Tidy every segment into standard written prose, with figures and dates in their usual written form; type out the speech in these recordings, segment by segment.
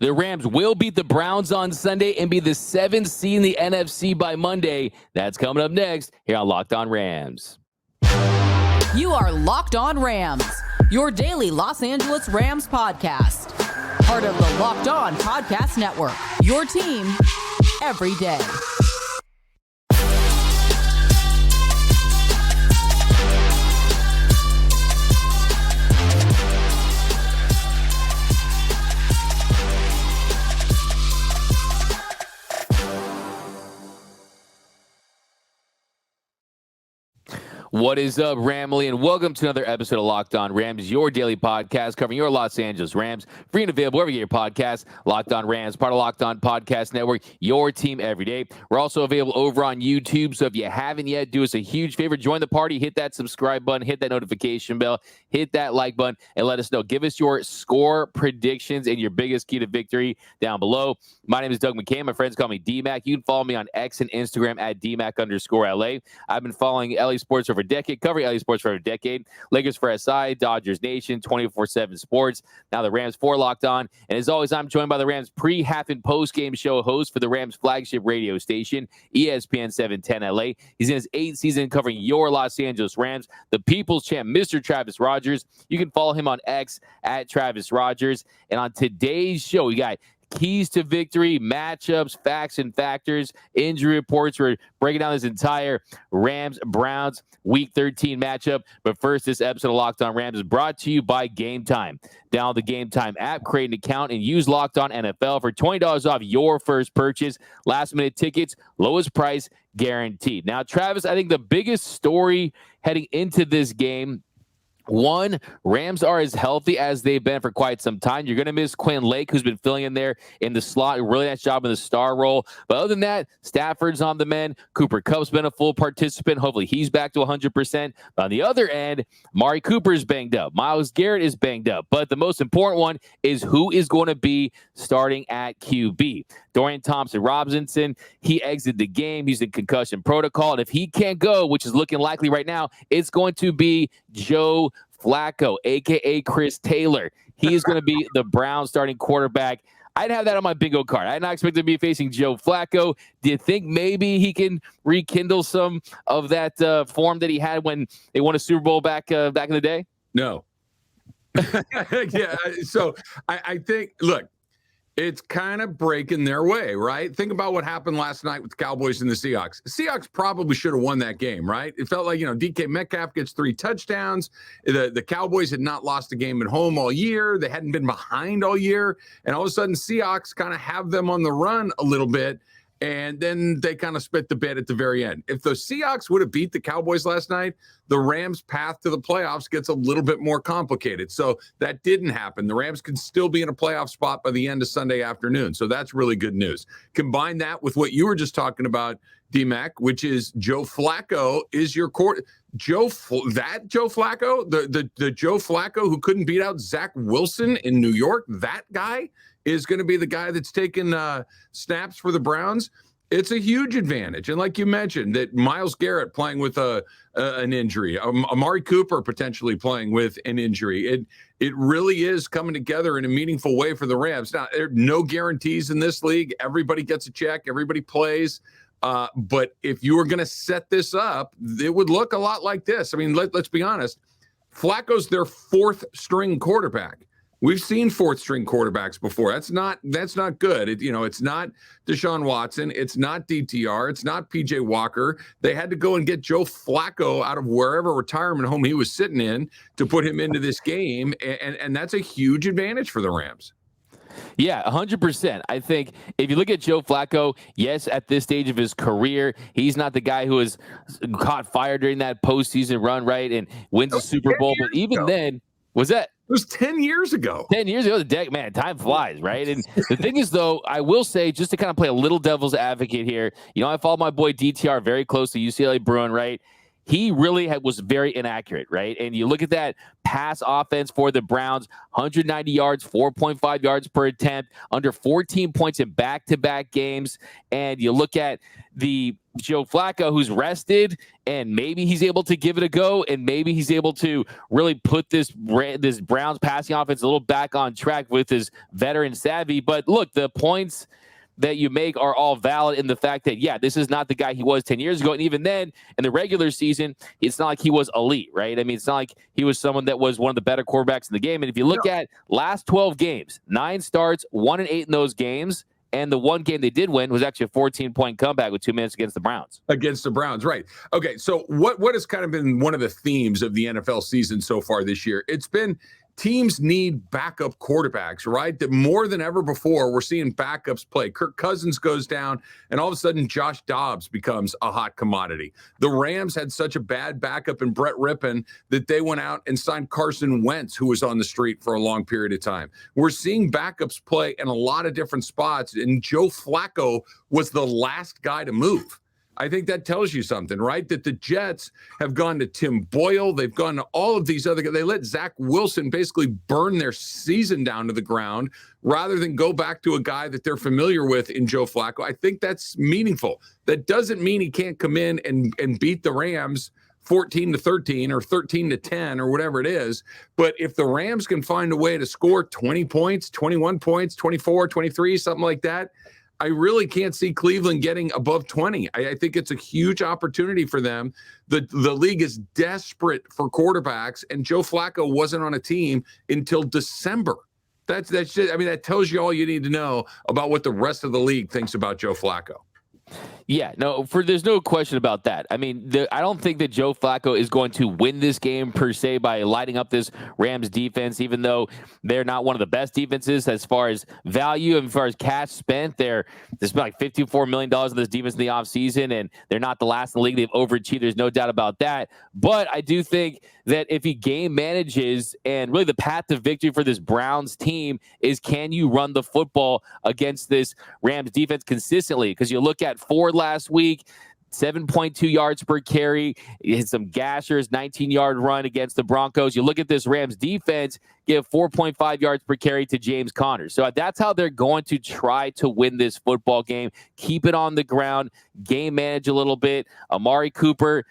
The Rams will beat the Browns on Sunday and be the 7th seed in the NFC by Monday. That's coming up next here on Locked On Rams. You are Locked On Rams, your daily Los Angeles Rams podcast. Part of the Locked On Podcast Network, your team every day. What is up, Ramley, and welcome to another episode of Locked On Rams, your daily podcast covering your Los Angeles Rams. Free and available wherever you get your podcasts. Locked On Rams, part of Locked On Podcast Network, your team every day. We're also available over on YouTube, so if you haven't yet, do us a huge favor. Join the party, hit that subscribe button, hit that notification bell, hit that like button, and let us know. Give us your score predictions and your biggest key to victory down below. My name is Doug McCain. My friends call me D-Mac. You can follow me on X and Instagram at DMac_LA. I've been following LA sports over a decade, covering LA sports for a decade. Lakers for SI, Dodgers Nation, 24/7 Sports. Now the Rams for Locked On. And as always, I'm joined by the Rams pre, half, and post-game show host for the Rams flagship radio station, ESPN 710 LA. He's in his 8th season covering your Los Angeles Rams, the People's Champ, Mr. Travis Rogers. You can follow him on X at Travis Rogers. And on today's show, we got keys to victory, matchups, facts and factors, injury reports. We're breaking down this entire Rams-Browns Week 13 matchup. But first, this episode of Locked On Rams is brought to you by Gametime. Download the Gametime app, create an account, and use Locked On NFL for $20 off your first purchase. Last-minute tickets, lowest price guaranteed. Now, Travis, I think the biggest story heading into this game, one, Rams are as healthy as they've been for quite some time. You're going to miss Quinn Lake, who's been filling in there in the slot. Really nice job in the star role. But other than that, Stafford's on the mend. Cooper Kupp's been a full participant. Hopefully he's back to 100%. On the other end, Amari Cooper's banged up. Myles Garrett is banged up. But the most important one is who is going to be starting at QB. Dorian Thompson-Robinson, he exited the game. He's in concussion protocol. And if he can't go, which is looking likely right now, it's going to be Joe Flacco, a.k.a. Chris Taylor. He is going to be the Browns starting quarterback. I'd have that on my bingo card. I did not expect to be facing Joe Flacco. Do you think maybe he can rekindle some of that form that he had when they won a Super Bowl back in the day? No. Yeah, so I think, look, it's kind of breaking their way, right? Think about what happened last night with the Cowboys and the Seahawks. The Seahawks probably should have won that game, right? It felt like, DK Metcalf gets 3 touchdowns. The Cowboys had not lost a game at home all year. They hadn't been behind all year. And all of a sudden, Seahawks kind of have them on the run a little bit. And then they kind of spit the bed at the very end. If the Seahawks would have beat the Cowboys last night, the Rams' path to the playoffs gets a little bit more complicated. So that didn't happen. The Rams can still be in a playoff spot by the end of Sunday afternoon. So that's really good news. Combine that with what you were just talking about, D-Mac, which is Joe Flacco is your court. Joe Flacco, the Joe Flacco who couldn't beat out Zach Wilson in New York, that guy is going to be the guy that's taking snaps for the Browns. It's a huge advantage. And like you mentioned, that Myles Garrett playing with an injury, Amari Cooper potentially playing with an injury. It really is coming together in a meaningful way for the Rams. Now, there are no guarantees in this league. Everybody gets a check. Everybody plays. But if you were going to set this up, it would look a lot like this. I mean, let's be honest. Flacco's their 4th string quarterback. We've seen 4th string quarterbacks before. That's not good. It's not Deshaun Watson. It's not DTR. It's not PJ Walker. They had to go and get Joe Flacco out of wherever retirement home he was sitting in to put him into this game. And that's a huge advantage for the Rams. Yeah, 100%. I think if you look at Joe Flacco, yes, at this stage of his career, he's not the guy who has caught fire during that postseason run, right, and wins the Super Bowl. But even then, was that? It was 10 years ago. 10 years ago, man, time flies, right? And the thing is, though, I will say, just to kind of play a little devil's advocate here, I follow my boy DTR very closely, UCLA Bruin, right? He really was very inaccurate, right? And you look at that pass offense for the Browns, 190 yards, 4.5 yards per attempt, under 14 points in back-to-back games. And you look at the Joe Flacco, who's rested, and maybe he's able to give it a go, and maybe he's able to really put this Browns passing offense a little back on track with his veteran savvy. But look, the points that you make are all valid in the fact that, yeah, this is not the guy he was 10 years ago. And even then, in the regular season, it's not like he was elite, right? I mean, it's not like he was someone that was one of the better quarterbacks in the game. And if you look at last 12 games, 9 starts, 1-8 in those games. And the one game they did win was actually a 14-point comeback with 2 minutes against the Browns. Against the Browns, right. Okay, so what has kind of been one of the themes of the NFL season so far this year? It's been teams need backup quarterbacks, right? That more than ever before, we're seeing backups play. Kirk Cousins goes down, and all of a sudden, Josh Dobbs becomes a hot commodity. The Rams had such a bad backup in Brett Rippon that they went out and signed Carson Wentz, who was on the street for a long period of time. We're seeing backups play in a lot of different spots, and Joe Flacco was the last guy to move. I think that tells you something, right? That the Jets have gone to Tim Boyle. They've gone to all of these other guys. They let Zach Wilson basically burn their season down to the ground rather than go back to a guy that they're familiar with in Joe Flacco. I think that's meaningful. That doesn't mean he can't come in and beat the Rams 14-13 or 13-10 or whatever it is. But if the Rams can find a way to score 20 points, 21 points, 24, 23, something like that, I really can't see Cleveland getting above 20. I think it's a huge opportunity for them. The league is desperate for quarterbacks, and Joe Flacco wasn't on a team until December. That's just, I mean, that tells you all you need to know about what the rest of the league thinks about Joe Flacco. Yeah, no, there's no question about that. I mean, I don't think that Joe Flacco is going to win this game per se by lighting up this Rams defense, even though they're not one of the best defenses as far as value and as far as cash spent. There's been like $54 million of this defense in the offseason, and they're not the last in the league. They've overachieved. There's no doubt about that. But I do think that if he game manages, and really the path to victory for this Browns team is, can you run the football against this Rams defense consistently? Because you look at Ford last week, 7.2 yards per carry. He hit some gashers, 19-yard run against the Broncos. You look at this Rams defense, give 4.5 yards per carry to James Conner. So that's how they're going to try to win this football game. Keep it on the ground, game manage a little bit. Amari Cooper,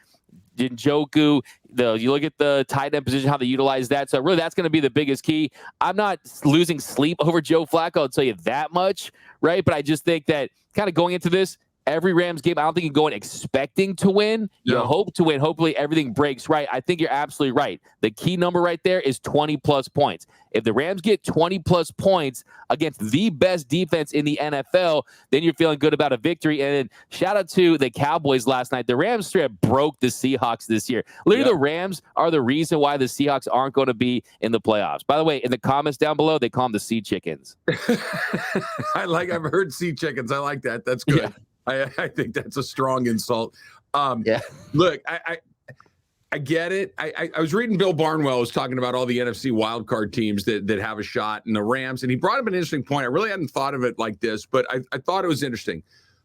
Njoku, you look at the tight end position, how they utilize that. So really, that's going to be the biggest key. I'm not losing sleep over Joe Flacco, I'll tell you that much, right? But I just think that kind of going into this, every Rams game, I don't think you go in expecting to win. You hope to win. Hopefully everything breaks right. I think you're absolutely right. The key number right there is 20-plus points. If the Rams get 20-plus points against the best defense in the NFL, then you're feeling good about a victory. And then shout out to the Cowboys last night. The Rams straight up broke the Seahawks this year. Literally, the Rams are the reason why the Seahawks aren't going to be in the playoffs. By the way, in the comments down below, they call them the Sea Chickens. I've heard Sea Chickens. I like that. That's good. Yeah. I think that's a strong insult. Look, I get it. I was reading Bill Barnwell was talking about all the NFC wildcard teams that have a shot in the Rams, and he brought up an interesting point. I really hadn't thought of it like this, but I thought it was interesting.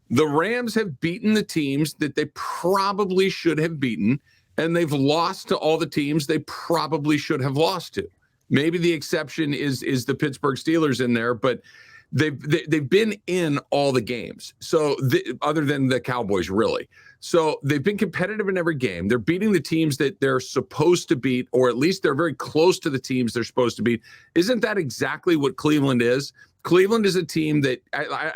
The Rams have beaten the teams that they probably should have beaten, and they've lost to all the teams they probably should have lost to. Maybe the exception is the Pittsburgh Steelers in there, but they've been in all the games. So other than the Cowboys, really. So they've been competitive in every game. They're beating the teams that they're supposed to beat, or at least they're very close to the teams they're supposed to beat. Isn't that exactly what Cleveland is? Cleveland is a team that,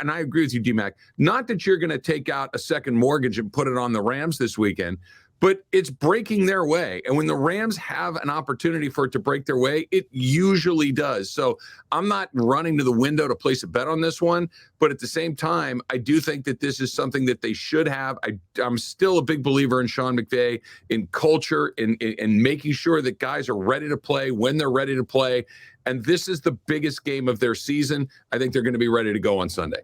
and I agree with you, D-Mac, not that you're going to take out a second mortgage and put it on the Rams this weekend, but it's breaking their way. And when the Rams have an opportunity for it to break their way, it usually does. So I'm not running to the window to place a bet on this one. But at the same time, I do think that this is something that they should have. I'm still a big believer in Sean McVay, in culture, in making sure that guys are ready to play when they're ready to play. And this is the biggest game of their season. I think they're going to be ready to go on Sunday.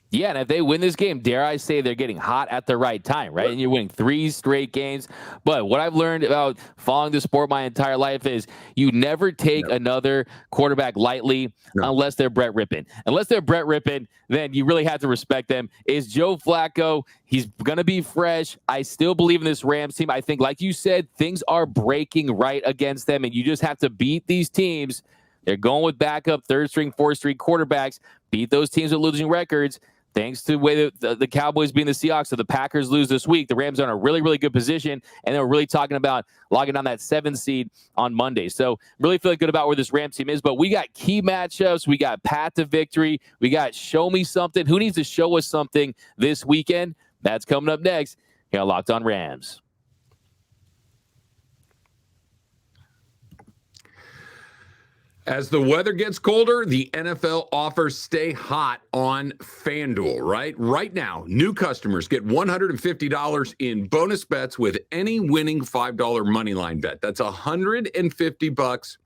Yeah, and if they win this game, dare I say they're getting hot at the right time, right? And you're winning 3 straight games. But what I've learned about following the sport my entire life is you never take another quarterback lightly unless they're Brett Rippon. Unless they're Brett Rippon, then you really have to respect them. Is Joe Flacco, he's going to be fresh. I still believe in this Rams team. I think, like you said, things are breaking right against them, and you just have to beat these teams. They're going with backup, third-string, fourth-string quarterbacks. Beat those teams with losing records. Thanks to the way the Cowboys being the Seahawks, if the Packers lose this week, the Rams are in a really, really good position, and they're really talking about logging down that 7th seed on Monday. So really feeling good about where this Rams team is, but we got key matchups. We got path to victory. We got show me something. Who needs to show us something this weekend? That's coming up next here on Locked On Rams. As the weather gets colder, the NFL offers stay hot on FanDuel, right? Right now, new customers get $150 in bonus bets with any winning $5 moneyline bet. That's $150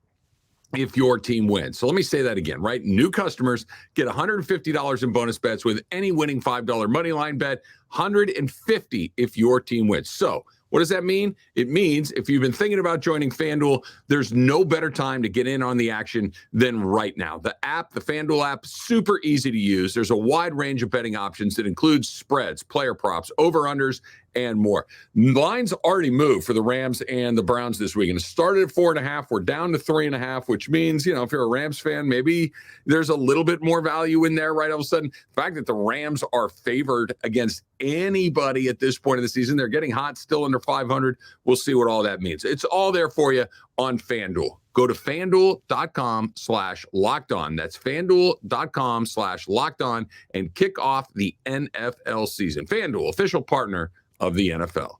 if your team wins. So let me say that again, right? New customers get $150 in bonus bets with any winning $5 moneyline bet, $150 if your team wins. So what does that mean? It means if you've been thinking about joining FanDuel, there's no better time to get in on the action than right now. The app, the FanDuel app, super easy to use. There's a wide range of betting options that includes spreads, player props, over-unders, and more. Lines already moved for the Rams and the Browns this week, and it started at 4.5. We're down to 3.5, which means, if you're a Rams fan, maybe there's a little bit more value in there right all of a sudden. The fact that the Rams are favored against anybody at this point of the season, they're getting hot, still under 500. We'll see what all that means. It's all there for you on FanDuel. Go to FanDuel.com/lockedon. That's FanDuel.com/lockedon and kick off the NFL season. FanDuel, official partner of the NFL.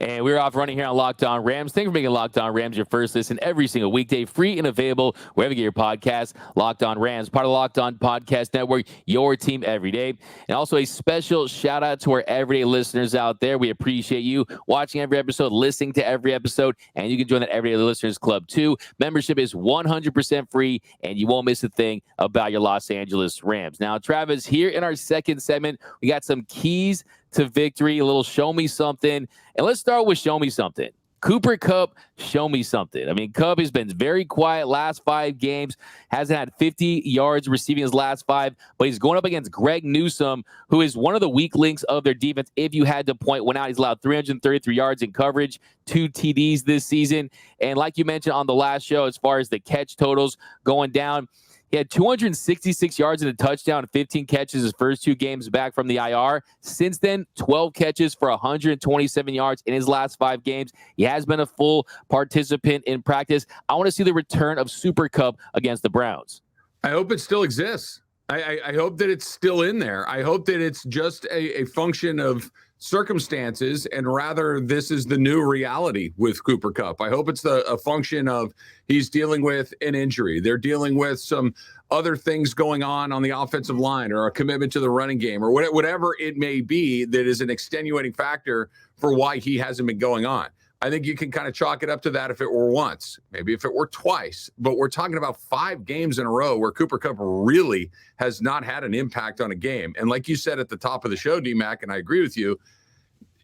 And we're off running here on Locked On Rams. Thanks for making Locked On Rams your first listen every single weekday, free and available wherever you get your podcast. Locked On Rams, part of Locked On Podcast Network, your team every day. And also a special shout out to our everyday listeners out there. We appreciate you watching every episode, listening to every episode, and you can join that Everyday Listeners Club too. Membership is 100% free, and you won't miss a thing about your Los Angeles Rams. Now, Travis, here in our second segment, we got some keys to victory, a little show me something. And let's start with show me something. Cooper Kupp, show me something. I mean, Kupp has been very quiet last 5 games, hasn't had 50 yards receiving his last 5, but he's going up against Greg Newsome, who is one of the weak links of their defense. If you had to point one out, he's allowed 333 yards in coverage, 2 TDs this season. And like you mentioned on the last show, as far as the catch totals going down, he had 266 yards and a touchdown, 15 catches his first 2 games back from the IR. Since then, 12 catches for 127 yards in his last 5 games. He has been a full participant in practice. I want to see the return of Super Kupp against the Browns. I hope it still exists. I hope that it's still in there. I hope that it's just a function of circumstances, and rather this is the new reality with Cooper Kupp. I hope it's a function of he's dealing with an injury. They're dealing with some other things going on the offensive line, or a commitment to the running game, or whatever it may be that is an extenuating factor for why he hasn't been going on. I think you can kind of chalk it up to that if it were once, maybe if it were twice, but we're talking about 5 games in a row where Cooper Kupp really has not had an impact on a game. And like you said at the top of the show, D-Mac, and I agree with you,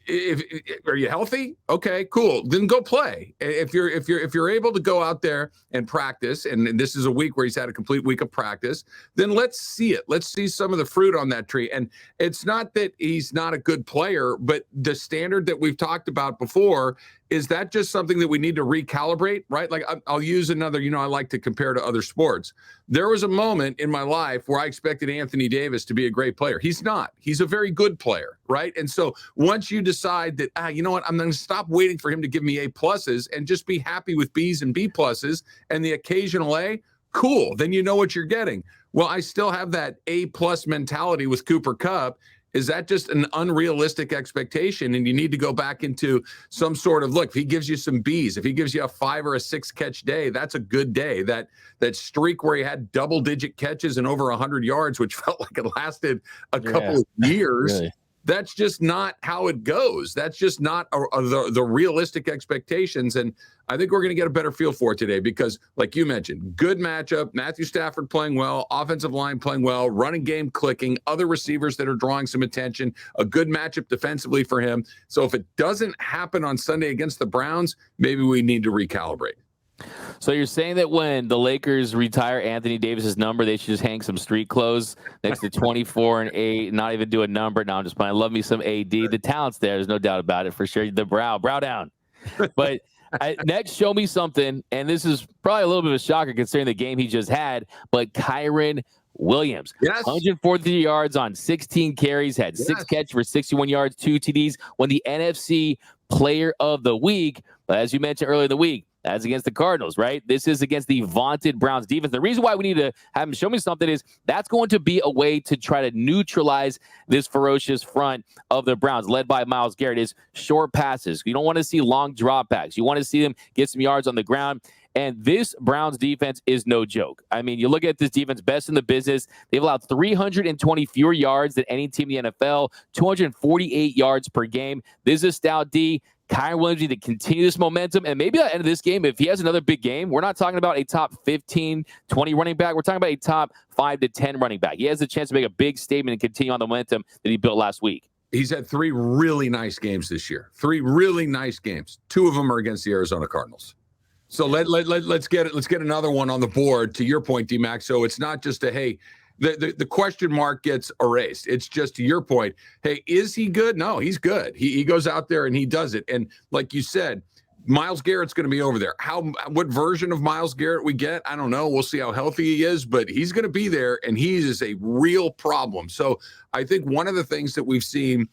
if are you healthy? Okay, cool. Then go play. If you're able to go out there and practice, and this is a week where he's had a complete week of practice, then let's see it. Let's see some of the fruit on that tree. And it's not that he's not a good player, but the standard that we've talked about before, is that just something that we need to recalibrate, right? Like I'll use another, I like to compare to other sports. There was a moment in my life where I expected Anthony Davis to be a great player. He's not. He's a very good player, right? And so once you decide that, you know what, I'm going to stop waiting for him to give me A pluses and just be happy with B's and B pluses and the occasional A, cool. Then you know what you're getting. Well, I still have that A plus mentality with Cooper Kupp. Is that just an unrealistic expectation? And you need to go back into some sort of look. If he gives you some B's, if he gives you a 5 or a 6 catch day, that's a good day. That streak where he had double-digit catches and over 100 yards, which felt like it lasted a couple of years. Really? That's just not how it goes. That's just not the realistic expectations. And I think we're going to get a better feel for it today because, like you mentioned, good matchup, Matthew Stafford playing well, offensive line playing well, running game clicking, other receivers that are drawing some attention, a good matchup defensively for him. So if it doesn't happen on Sunday against the Browns, maybe we need to recalibrate. So you're saying that when the Lakers retire Anthony Davis's number, they should just hang some street clothes next to 24 and 8, not even do a number. No, I'm just playing. Love me some AD. The talent's there. There's no doubt about it for sure. The brow down. But Next, show me something, and this is probably a little bit of a shocker considering the game he just had, but Kyron Williams, Yes. 143 yards on 16 carries, had 6 catches for 61 yards, 2 TDs, won the NFC Player of the Week. But as you mentioned earlier in the week, that's against the Cardinals, right? This is against the vaunted Browns defense. The reason why we need to have him show me something is that's going to be a way to try to neutralize this ferocious front of the Browns, led by Myles Garrett, is short passes. You don't want to see long dropbacks. You want to see them get some yards on the ground. And this Browns defense is no joke. I mean, you look at this defense, best in the business. They've allowed 320 fewer yards than any team in the NFL, 248 yards per game. This is a stout D. Kyron Williams need to continue this momentum, and maybe at the end of this game, if he has another big game, we're not talking about a top 15, 20 running back. We're talking about a top 5 to 10 running back. He has a chance to make a big statement and continue on the momentum that he built last week. He's had 3 really nice games this year. 3 really nice games. 2 of them are against the Arizona Cardinals. So let's get another one on the board, to your point, D-Max. So it's not just a, hey, the question mark gets erased. It's just, to your point, hey, is he good? No, he's good. He goes out there and he does it. And like you said, Myles Garrett's going to be over there. What version of Myles Garrett we get, I don't know. We'll see how healthy he is, but he's going to be there, and he is a real problem. So I think one of the things that we've seen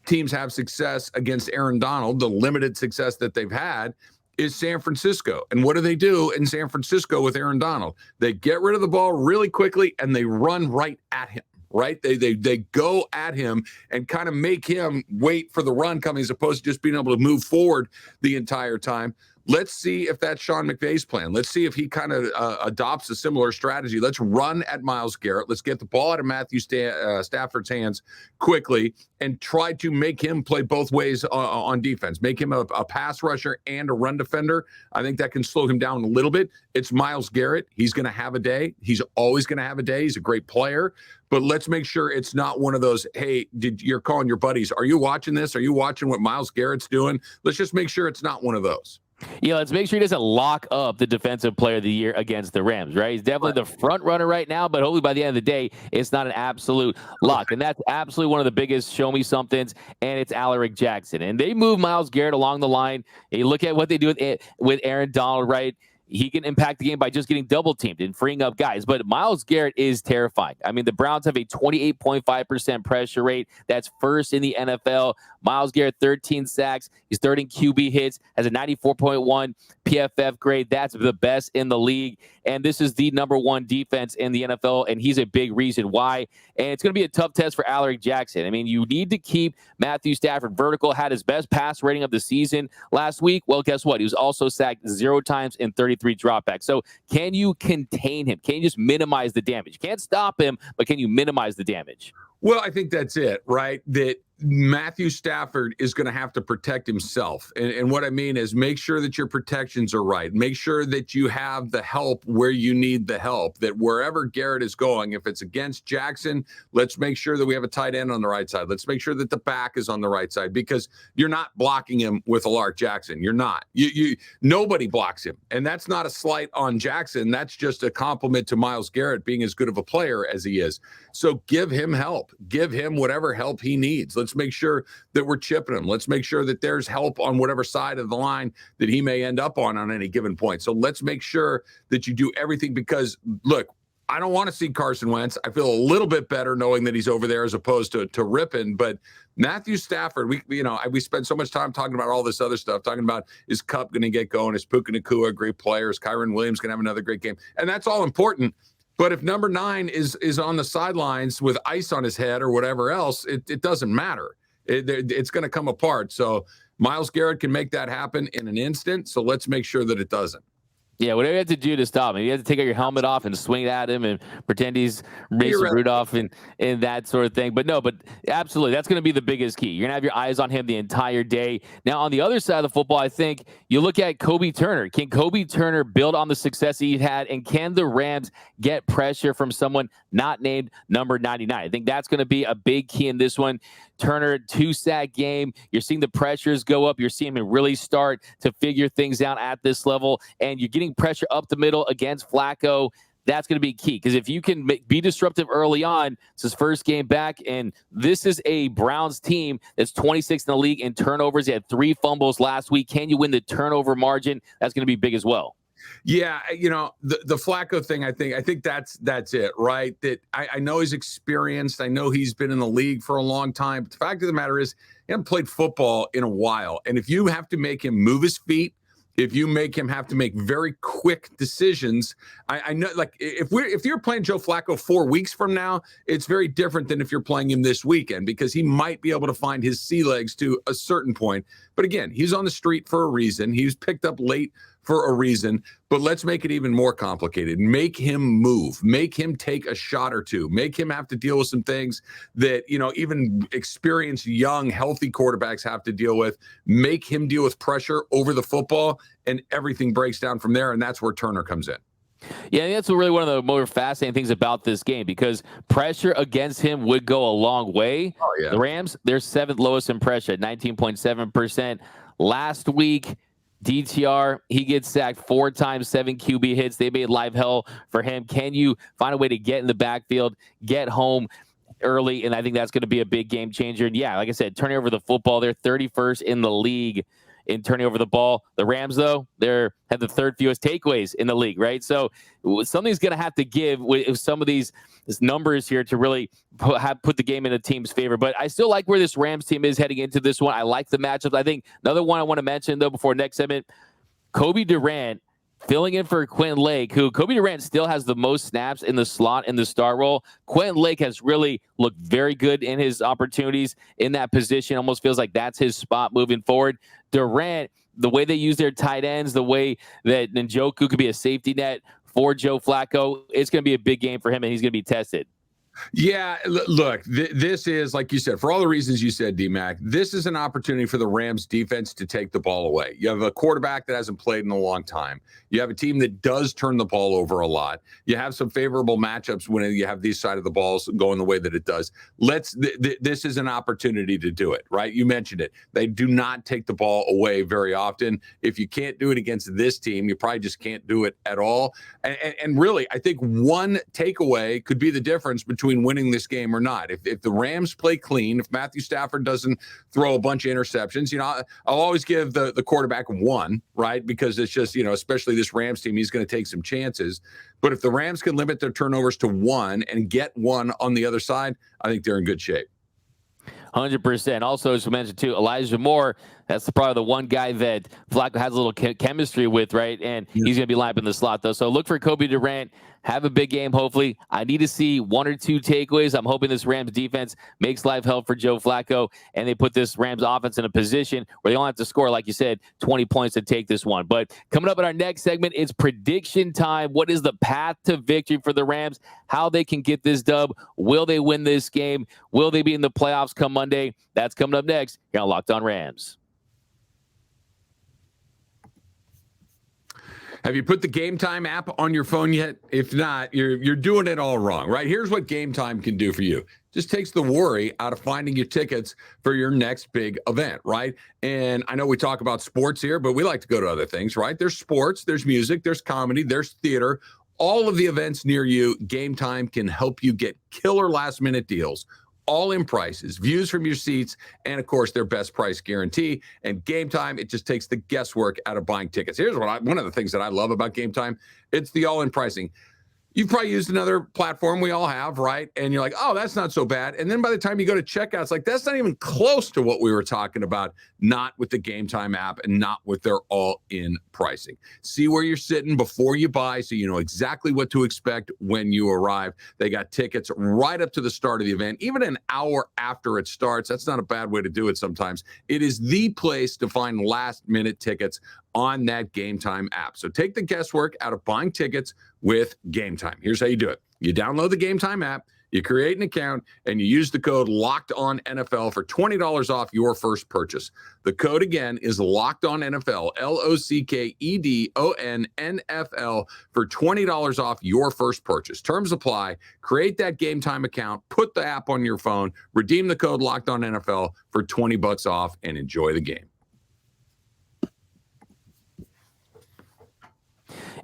teams have success against Aaron Donald, the limited success that they've had, is San Francisco. And what do they do in San Francisco with Aaron Donald? They get rid of the ball really quickly and they run right at him, right? They go at him and kind of make him wait for the run coming, as opposed to just being able to move forward the entire time. Let's see if that's Sean McVay's plan. Let's see if he kind of adopts a similar strategy. Let's run at Myles Garrett. Let's get the ball out of Matthew Stafford's hands quickly and try to make him play both ways on defense. Make him a pass rusher and a run defender. I think that can slow him down a little bit. It's Myles Garrett. He's going to have a day. He's always going to have a day. He's a great player. But let's make sure it's not one of those, hey, you're calling your buddies, are you watching this? Are you watching what Myles Garrett's doing? Let's just make sure it's not one of those. Yeah, let's make sure he doesn't lock up the defensive player of the year against the Rams, right? He's definitely the front runner right now, but hopefully by the end of the day, it's not an absolute lock. And that's absolutely one of the biggest show me somethings, and it's Alaric Jackson. And they move Myles Garrett along the line. And you look at what they do with Aaron Donald, right? He can impact the game by just getting double teamed and freeing up guys. But Myles Garrett is terrifying. I mean, the Browns have a 28.5% pressure rate. That's first in the NFL. Myles Garrett, 13 sacks. He's third in QB hits, has a 94.1 PFF grade. That's the best in the league. And this is the number 1 defense in the NFL, and he's a big reason why. And it's going to be a tough test for Alaric Jackson. I mean, you need to keep Matthew Stafford vertical. Had his best pass rating of the season last week. Well, guess what? He was also sacked 0 times in 33 dropbacks. So can you contain him? Can you just minimize the damage? You can't stop him, but can you minimize the damage? Well, I think that's it, right? That Matthew Stafford is going to have to protect himself. And what I mean is make sure that your protections are right. Make sure that you have the help where you need the help, that wherever Garrett is going, if it's against Jackson, let's make sure that we have a tight end on the right side. Let's make sure that the back is on the right side, because you're not blocking him with Alaric Jackson. You're not. Nobody blocks him. And that's not a slight on Jackson. That's just a compliment to Myles Garrett being as good of a player as he is. So give him help. Give him whatever help he needs. Let's make sure that we're chipping him. Let's make sure that there's help on whatever side of the line that he may end up on any given point. So let's make sure that you do everything, because, look, I don't want to see Carson Wentz. I feel a little bit better knowing that he's over there as opposed to ripping. But Matthew Stafford, we spend so much time talking about all this other stuff, talking about, is Kupp going to get going? Is Puka Nacua a great player? Is Kyron Williams going to have another great game? And that's all important. But if number 9 is on the sidelines with ice on his head or whatever else, it doesn't matter. It's going to come apart. So Myles Garrett can make that happen in an instant. So let's make sure that it doesn't. Yeah, whatever you have to do to stop him. You have to take out your helmet off and swing at him and pretend he's Mason Rudolph and that sort of thing. But absolutely, that's going to be the biggest key. You're going to have your eyes on him the entire day. Now, on the other side of the football, I think you look at Kobe Turner. Can Kobe Turner build on the success he had, and can the Rams get pressure from someone not named number 99? I think that's going to be a big key in this one. Turner, 2-sack game. You're seeing the pressures go up. You're seeing him really start to figure things out at this level, and you're getting pressure up the middle against Flacco. that's going to be key. Because if you can be disruptive early on, it's his first game back, and this is a Browns team that's 26th in the league in turnovers. He had 3 fumbles last week. Can you win the turnover margin? That's going to be big as well. Yeah, the Flacco thing, I think that's it, right? That I know he's experienced. I know he's been in the league for a long time. But the fact of the matter is, he hasn't played football in a while. And if you have to make him move his feet, if you make him have to make very quick decisions, I know, like, if you're playing Joe Flacco 4 weeks from now, it's very different than if you're playing him this weekend, because he might be able to find his sea legs to a certain point. But again, he's on the street for a reason. He was picked up late for a reason. But let's make it even more complicated. Make him move. Make him take a shot or two. Make him have to deal with some things that, even experienced, young, healthy quarterbacks have to deal with. Make him deal with pressure over the football, and everything breaks down from there. And that's where Turner comes in. Yeah, I think that's really one of the more fascinating things about this game, because pressure against him would go a long way. Oh, yeah. The Rams, they're 7th lowest in pressure at 19.7%. Last week, DTR, he gets sacked 4 times, 7 QB hits. They made life hell for him. Can you find a way to get in the backfield, get home early? And I think that's going to be a big game changer. And yeah, like I said, turning over the football, they're 31st in the league in turning over the ball. The Rams, though, they have the 3rd fewest takeaways in the league, right? So something's going to have to give with some of these numbers here to really put the game in the team's favor. But I still like where this Rams team is heading into this one. I like the matchups. I think another one I want to mention, though, before next segment, Kobe Durant filling in for Quentin Lake, who Kobe Durant still has the most snaps in the slot in the star role. Quentin Lake has really looked very good in his opportunities in that position. Almost feels like that's his spot moving forward. Durant, the way they use their tight ends, the way that Njoku could be a safety net for Joe Flacco, it's going to be a big game for him, and he's going to be tested. Yeah, look, this is, like you said, for all the reasons you said, D-Mac, this is an opportunity for the Rams defense to take the ball away. You have a quarterback that hasn't played in a long time. You have a team that does turn the ball over a lot. You have some favorable matchups when you have these side of the balls going the way that it does. This is an opportunity to do it, right? You mentioned it. They do not take the ball away very often. If you can't do it against this team, you probably just can't do it at all. And really, I think one takeaway could be the difference between winning this game or not. If the Rams play clean, if Matthew Stafford doesn't throw a bunch of interceptions, I'll always give the quarterback 1, right? Because it's just, especially this Rams team, he's going to take some chances. But if the Rams can limit their turnovers to 1 and get 1 on the other side, I think they're in good shape. 100%. Also, as we mentioned too, Elijah Moore, that's probably the one guy that Flacco has a little chemistry with, right? And he's going to be lined up in the slot, though. So look for Kobe Durant. Have a big game, hopefully. I need to see 1 or 2 takeaways. I'm hoping this Rams defense makes life hell for Joe Flacco, and they put this Rams offense in a position where they don't have to score, like you said, 20 points to take this one. But coming up in our next segment, it's prediction time. What is the path to victory for the Rams? How they can get this dub? Will they win this game? Will they be in the playoffs come Monday? That's coming up next here on Locked On Rams. Have you put the Gametime app on your phone yet? If not, you're doing it all wrong, right? Here's what Gametime can do for you. Just takes the worry out of finding your tickets for your next big event, right? And I know we talk about sports here, but we like to go to other things, right? There's sports, there's music, there's comedy, there's theater. All of the events near you, Gametime can help you get killer last-minute deals, all-in prices, views from your seats, and, of course, their best price guarantee. And Gametime, it just takes the guesswork out of buying tickets. Here's one of the things that I love about Gametime. It's the all-in pricing. You've probably used another platform. We all have, right? And you're like, oh, that's not so bad. And then by the time you go to checkout, it's like, that's not even close to what we were talking about. Not with the Gametime app and not with their all-in pricing. See where you're sitting before you buy so you know exactly what to expect when you arrive. They got tickets right up to the start of the event, even an hour after it starts. That's not a bad way to do it sometimes. It is the place to find last-minute tickets on that Gametime app. So take the guesswork out of buying tickets with Gametime. Here's how you do it. You download the Gametime app, you create an account, and you use the code LOCKEDONNFL for $20 off your first purchase. The code again is LOCKEDONNFL, LOCKEDONNFL for $20 off your first purchase. Terms apply. Create that Gametime account, put the app on your phone, redeem the code LOCKEDONNFL for $20 off, and enjoy the game.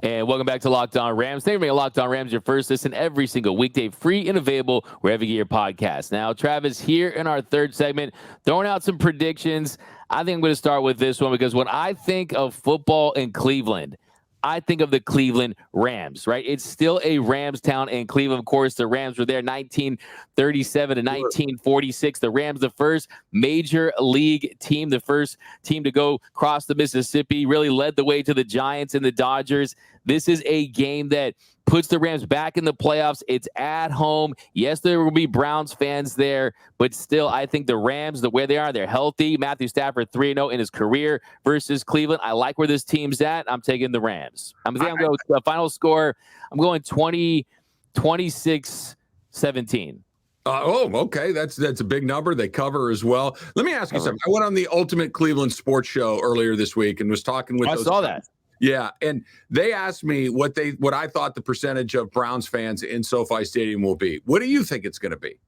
And welcome back to Locked On Rams. Thank you for making Locked On Rams your first listen every single weekday, free and available wherever you get your podcast. Now, Travis, here in our third segment, throwing out some predictions. I think I'm going to start with this one because when I think of football in Cleveland, I think of the Cleveland Rams, right? It's still a Rams town in Cleveland. Of course, the Rams were there 1937 to 1946. The Rams, the first major league team, the first team to go cross the Mississippi, really led the way to the Giants and the Dodgers. This is a game that puts the Rams back in the playoffs. It's at home. Yes, there will be Browns fans there, but still, I think the Rams, the way they are, they're healthy. Matthew Stafford 3-0 in his career versus Cleveland. I like where this team's at. I'm taking the Rams. I'm going to go the final score. I'm going 26-17. Okay. That's a big number. They cover as well. Let me ask you something. I went on the Ultimate Cleveland Sports Show earlier this week and was talking with I saw that. Yeah, and they asked me what I thought the percentage of Browns fans in SoFi Stadium will be. What do you think it's going to be?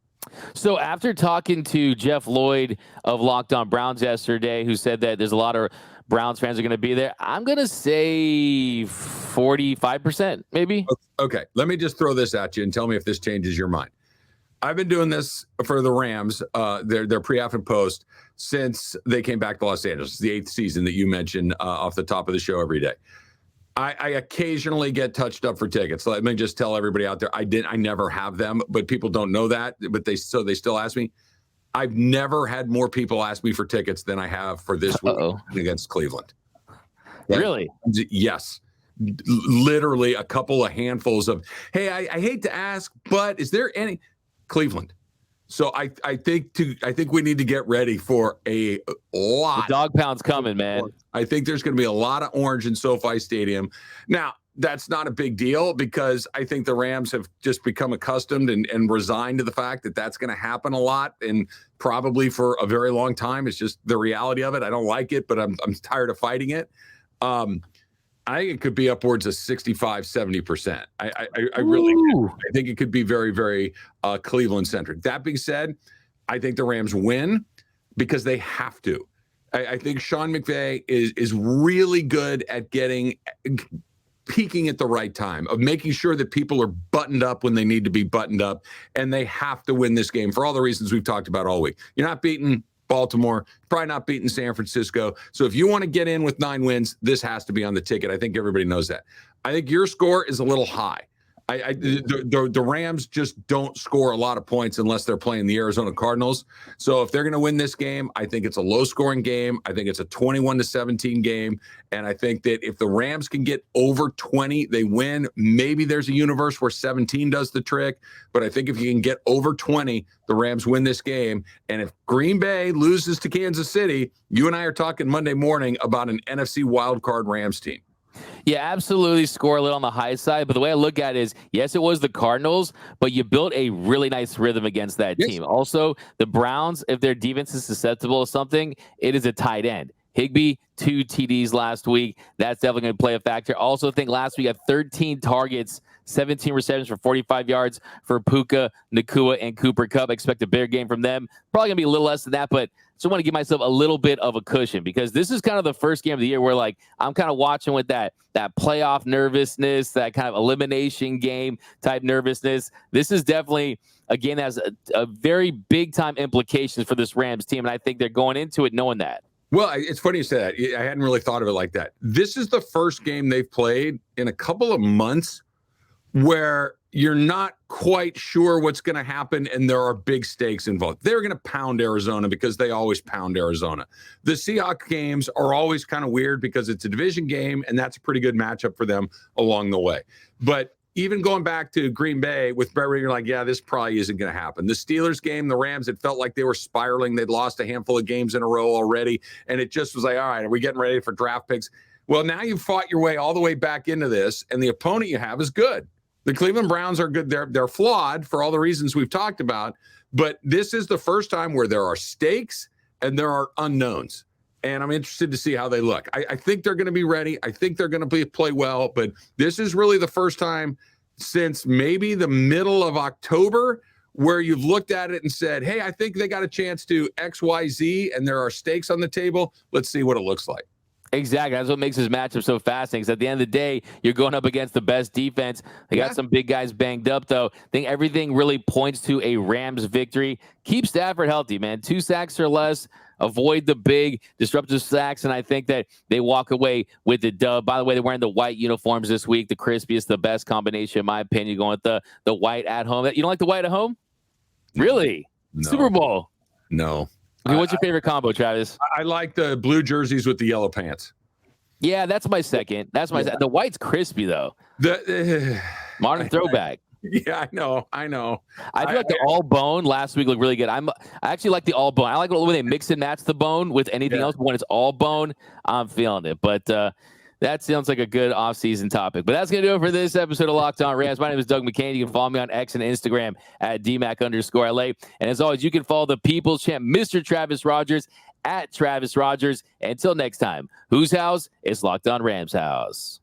So after talking to Jeff Lloyd of Locked On Browns yesterday, who said that there's a lot of Browns fans are going to be there, I'm going to say 45%, maybe. Okay, let me just throw this at you and tell me if this changes your mind. I've been doing this for the Rams, their pre-half and post, since they came back to Los Angeles. It's the 8th season that you mentioned off the top of the show every day. I occasionally get touched up for tickets. Let me just tell everybody out there, I never have them, but people don't know that. But they still ask me. I've never had more people ask me for tickets than I have for this week against Cleveland. Okay? Really? Yes. Literally a couple of handfuls of, hey, I hate to ask, but is there any Cleveland? So I think we need to get ready for a lot. The dog pound's coming, man. I think there's going to be a lot of orange in SoFi Stadium. Now, that's not a big deal because I think the Rams have just become accustomed and resigned to the fact that that's going to happen a lot and probably for a very long time. It's just the reality of it. I don't like it, but I'm tired of fighting it. I think it could be upwards of 65, 70%. I really do. I think it could be very, very Cleveland-centric. That being said, I think the Rams win because they have to. I think Sean McVay is really good at peaking at the right time, of making sure that people are buttoned up when they need to be buttoned up, and they have to win this game for all the reasons we've talked about all week. You're not beating Baltimore, probably not beating San Francisco. So if you want to get in with 9 wins, this has to be on the ticket. I think everybody knows that. I think your score is a little high. The Rams just don't score a lot of points unless they're playing the Arizona Cardinals. So if they're going to win this game, I think it's a low-scoring game. I think it's a 21-17 game. And I think that if the Rams can get over 20, they win. Maybe there's a universe where 17 does the trick. But I think if you can get over 20, the Rams win this game. And if Green Bay loses to Kansas City, you and I are talking Monday morning about an NFC wildcard Rams team. Yeah, absolutely score a little on the high side. But the way I look at it is, yes, it was the Cardinals, but you built a really nice rhythm against that team. Also, the Browns, if their defense is susceptible to something, it is a tight end. Higbee, 2 TDs last week. That's definitely going to play a factor. Also, I think last week had 13 targets, 17 receptions for 45 yards for Puka, Nacua, and Cooper Kupp. Expect a bigger game from them. Probably going to be a little less than that, but so I want to give myself a little bit of a cushion because this is kind of the first game of the year where, like, I'm kind of watching with that playoff nervousness, that kind of elimination game type nervousness. This is definitely a game that has a very big time implications for this Rams team, and I think they're going into it knowing that. Well, it's funny you say that. I hadn't really thought of it like that. This is the first game they've played in a couple of months where you're not quite sure what's going to happen, and there are big stakes involved. They're going to pound Arizona because they always pound Arizona. The Seahawks games are always kind of weird because it's a division game, and that's a pretty good matchup for them along the way. But even going back to Green Bay with Brett, you're like, yeah, this probably isn't going to happen. The Steelers game, the Rams, it felt like they were spiraling. They'd lost a handful of games in a row already, and it just was like, all right, are we getting ready for draft picks? Well, now you've fought your way all the way back into this, and the opponent you have is good. The Cleveland Browns are good. They're flawed for all the reasons we've talked about, but this is the first time where there are stakes and there are unknowns. And I'm interested to see how they look. I think they're going to be ready. I think they're going to play well, but this is really the first time since maybe the middle of October where you've looked at it and said, hey, I think they got a chance to X, Y, Z, and there are stakes on the table. Let's see what it looks like. Exactly. That's what makes this matchup so fascinating. Because at the end of the day, you're going up against the best defense. They got some big guys banged up, though. I think everything really points to a Rams victory. Keep Stafford healthy, man. 2 sacks or less. Avoid the big disruptive sacks, and I think that they walk away with the dub. By the way, they're wearing the white uniforms this week. The crispiest, the best combination, in my opinion, going with the white at home. You don't like the white at home? Really? No. Super Bowl? No. Okay, what's your favorite combo, Travis? I like the blue jerseys with the yellow pants. Yeah, that's my second. The white's crispy, though. Modern throwback. Yeah, I know. I feel like the all bone last week looked really good. I actually like the all bone. I like when they mix and match the bone with anything else. But when it's all bone, I'm feeling it. But that sounds like a good off-season topic. But that's going to do it for this episode of Locked On Rams. My name is Doug McCain. You can follow me on X and Instagram at DMAC_LA. And as always, you can follow the People's Champ, Mr. Travis Rogers, at Travis Rogers. Until next time, whose house is Locked On Rams house?